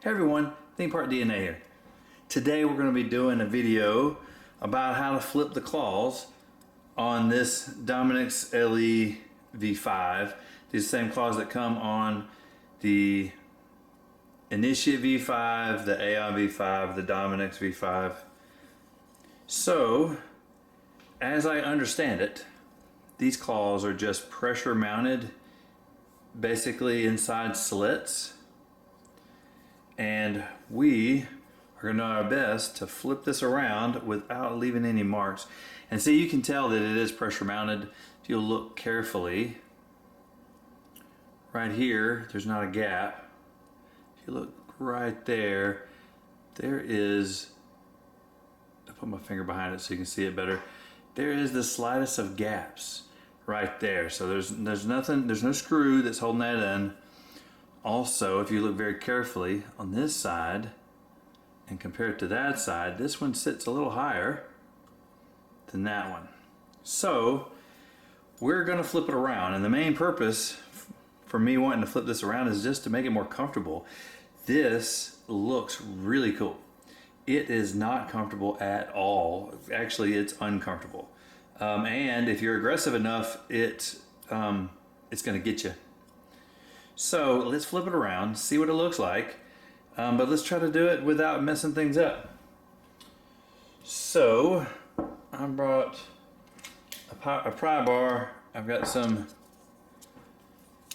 Hey everyone, Theme Park DNA here. Today we're going to be doing a video about how to flip the claws on this Dominix LE V5. These same claws that come on the Initiate V5, the Aeon V5, the Dominix V5. So, as I understand it, these claws are just pressure mounted basically inside slits, and we are going to do our best to flip this around without leaving any marks. And see, you can tell that it is pressure mounted if you'll look carefully. Right here, there's not a gap. If you look right there, there is, I'll put my finger behind it so you can see it better. There is the slightest of gaps right there. So there's nothing, there's no screw that's holding that in. Also, if you look very carefully on this side and compare it to that side, this one sits a little higher than that one. So we're going to flip it around, and the main purpose for me wanting to flip this around is just to make it more comfortable. This looks really cool. It is not comfortable at all. Actually, it's uncomfortable. And if you're aggressive enough, it's going to get you. So let's flip it around, see what it looks like, but let's try to do it without messing things up. So I brought a pry bar, I've got some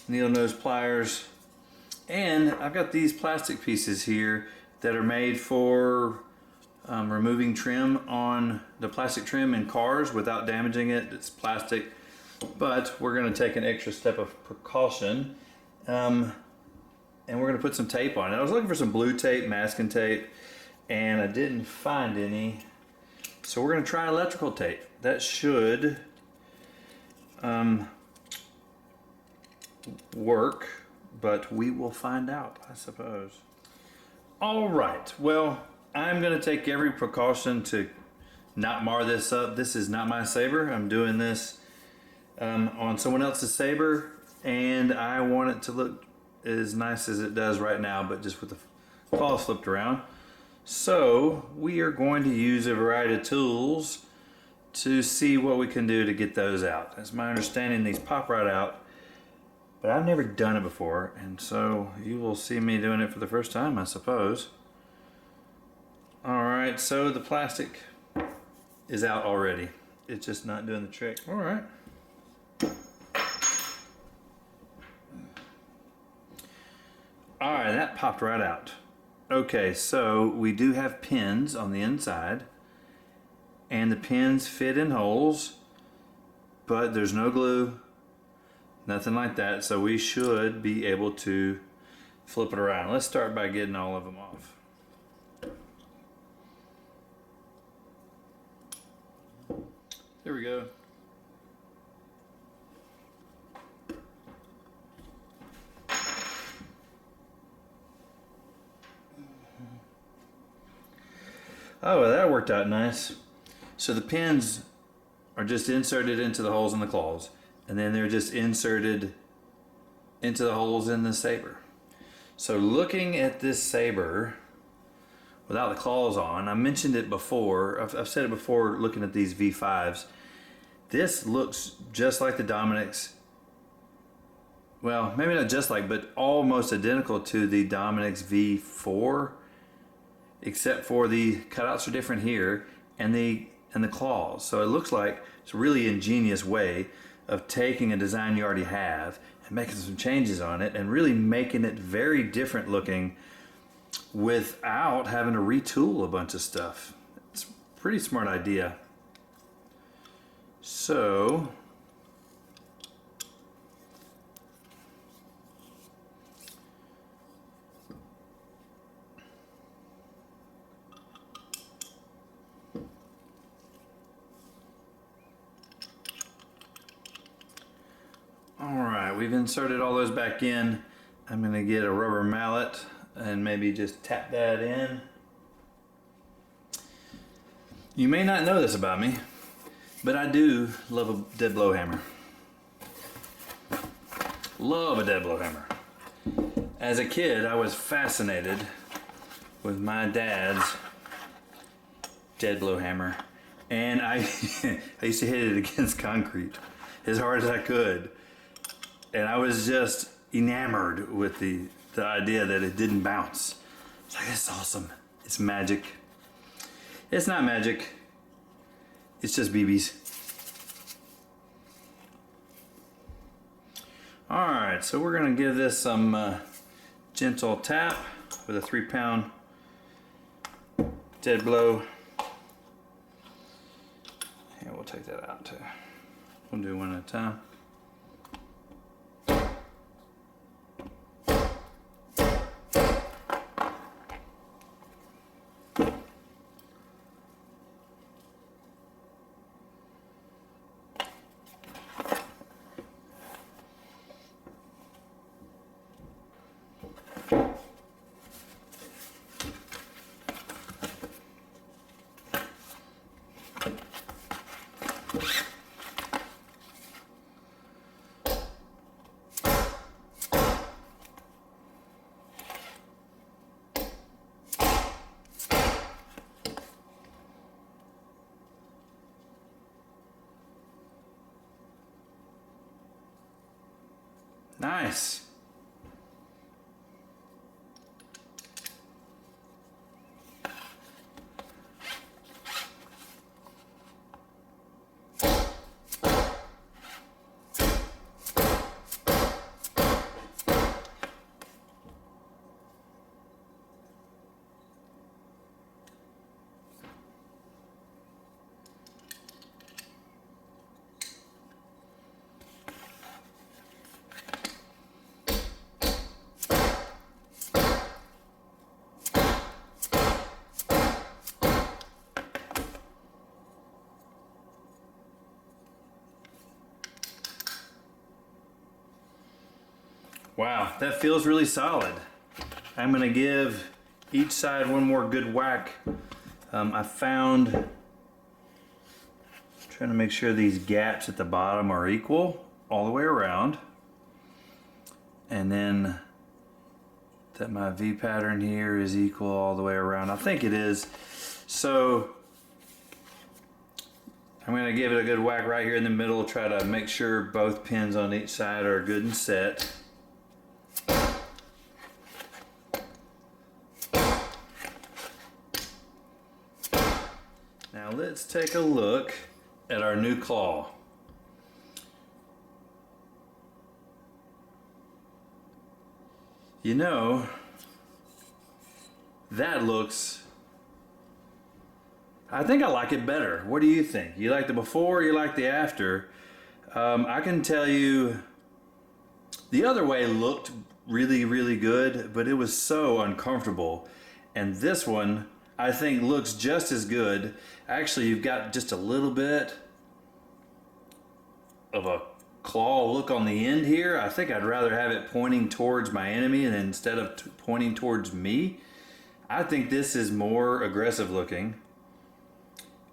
needle nose pliers, and I've got these plastic pieces here that are made for removing trim on the plastic trim in cars without damaging it. It's plastic, but we're going to take an extra step of precaution. And we're going to put some tape on it. I was looking for some blue tape, masking tape, and I didn't find any. So we're going to try electrical tape. That should work, but we will find out, I suppose. All right, well, I'm going to take every precaution to not mar this up. This is not my Saber. I'm doing this on someone else's Saber, and I want it to look as nice as it does right now, but just with the claws flipped around. So we are going to use a variety of tools to see what we can do to get those out. As my understanding, these pop right out, but I've never done it before, and so you will see me doing it for the first time, I suppose. All right, so the plastic is out already. It's just not doing the trick. All right. All right, that popped right out. Okay, so we do have pins on the inside, and the pins fit in holes, but there's no glue, nothing like that, so we should be able to flip it around. Let's start by getting all of them off. There we go. Oh, well, that worked out nice. So the pins are just inserted into the holes in the claws, and then they're just inserted into the holes in the Saber. So looking at this Saber without the claws on, I mentioned it before, I've said it before looking at these V5s, this looks just like the Dominix. Well, maybe not just like, but almost identical to the Dominix V4. Except for the cutouts are different here, and the claws. So it looks like it's a really ingenious way of taking a design you already have and making some changes on it and really making it very different looking without having to retool a bunch of stuff. It's a pretty smart idea. So alright, we've inserted all those back in. I'm going to get a rubber mallet and maybe just tap that in. You may not know this about me, but I do love a dead blow hammer. Love a dead blow hammer. As a kid, I was fascinated with my dad's dead blow hammer, and I used to hit it against concrete as hard as I could, and I was just enamored with the idea that it didn't bounce. It's like, it's awesome. It's magic. It's not magic. It's just BBs. All right, so we're gonna give this some gentle tap with a 3-pound dead blow. And we'll take that out too. We'll do one at a time. Nice. Wow, that feels really solid. I'm gonna give each side one more good whack. I found, trying to make sure these gaps at the bottom are equal all the way around. And then that my V pattern here is equal all the way around. I think it is. So I'm gonna give it a good whack right here in the middle, try to make sure both pins on each side are good and set. Now let's take a look at our new claw. You know, that looks, I think I like it better. What do you think? You like the before or you like the after? I can tell you the other way looked really, really good, but it was so uncomfortable. And this one, I think, looks just as good. Actually, you've got just a little bit of a claw look on the end here. I think I'd rather have it pointing towards my enemy and instead of pointing towards me. I think this is more aggressive looking.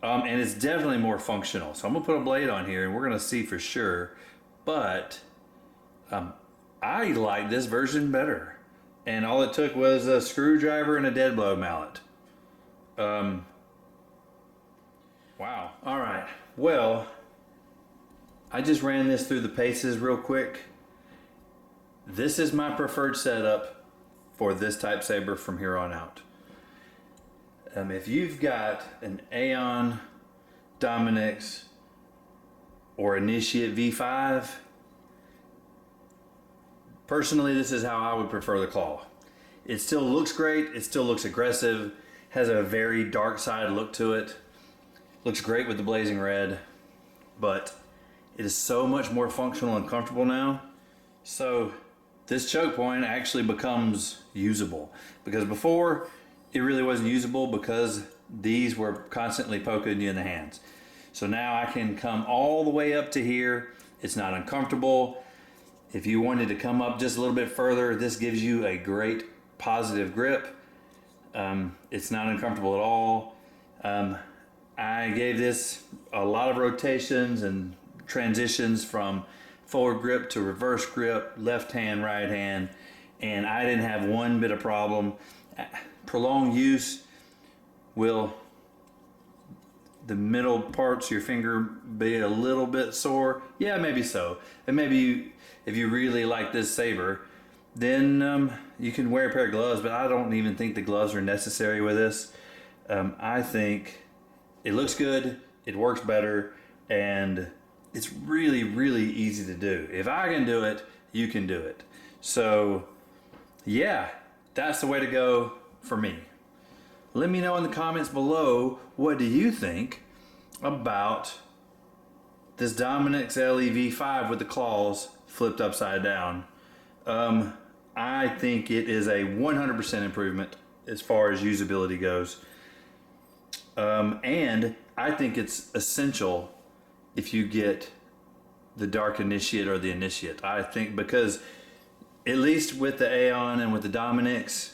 And it's definitely more functional. So I'm gonna put a blade on here and we're gonna see for sure. But I like this version better. And all it took was a screwdriver and a dead blow mallet. Wow. All right. Well, I just ran this through the paces real quick. This is my preferred setup for this type saber from here on out. If you've got an Aeon, Dominix, or Initiate V5, personally, this is how I would prefer the claw. It still looks great. It still looks aggressive. Has a very dark side look to it. Looks great with the blazing red, but it is so much more functional and comfortable now. So this choke point actually becomes usable, because before it really wasn't usable because these were constantly poking you in the hands. So now I can come all the way up to here. It's not uncomfortable. If you wanted to come up just a little bit further, this gives you a great positive grip. It's not uncomfortable at all. I gave this a lot of rotations and transitions from forward grip to reverse grip, left hand, right hand, and I didn't have one bit of problem. prolonged use, will the middle parts of your finger be a little bit sore? Yeah, maybe so. And maybe if you really like this saber, then you can wear a pair of gloves, but I don't even think the gloves are necessary with this. I think it looks good, it works better, and it's really, really easy to do. If I can do it, you can do it. So yeah, that's the way to go for me. Let me know in the comments below, what do you think about this Dominix LEV5 with the claws flipped upside down? I think it is a 100% improvement as far as usability goes. And I think it's essential if you get the Dark Initiate or the Initiate. I think because at least with the Aeon and with the Dominix,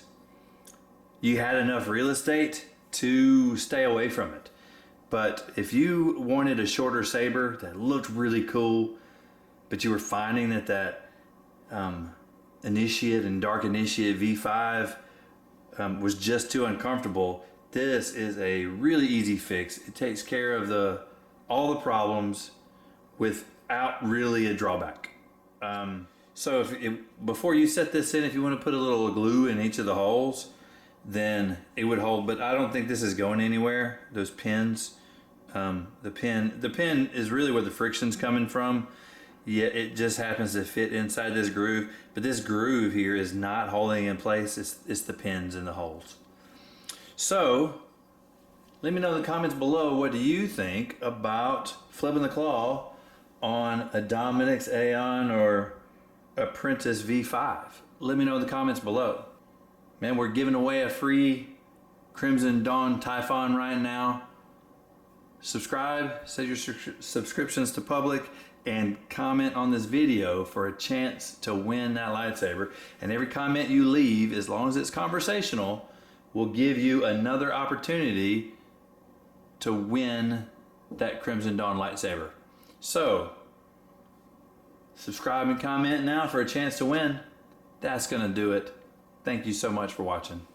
you had enough real estate to stay away from it. But if you wanted a shorter saber that looked really cool, but you were finding that Initiate and Dark Initiate V5 was just too uncomfortable, this is a really easy fix. It takes care of all the problems without really a drawback. So before you set this in, if you want to put a little glue in each of the holes, then it would hold, but I don't think this is going anywhere. Those pins, the pin is really where the friction's coming from. Yeah, it just happens to fit inside this groove, but this groove here is not holding in place. It's the pins in the holes. So let me know in the comments below, what do you think about flipping the claw on a Dominix Aeon or Apprentice V5? Let me know in the comments below. Man, we're giving away a free Crimson Dawn Typhon right now. Subscribe, set your subscriptions to public, and comment on this video for a chance to win that lightsaber. And every comment you leave, as long as it's conversational, will give you another opportunity to win that Crimson Dawn lightsaber. So, subscribe and comment now for a chance to win. That's gonna do it. Thank you so much for watching.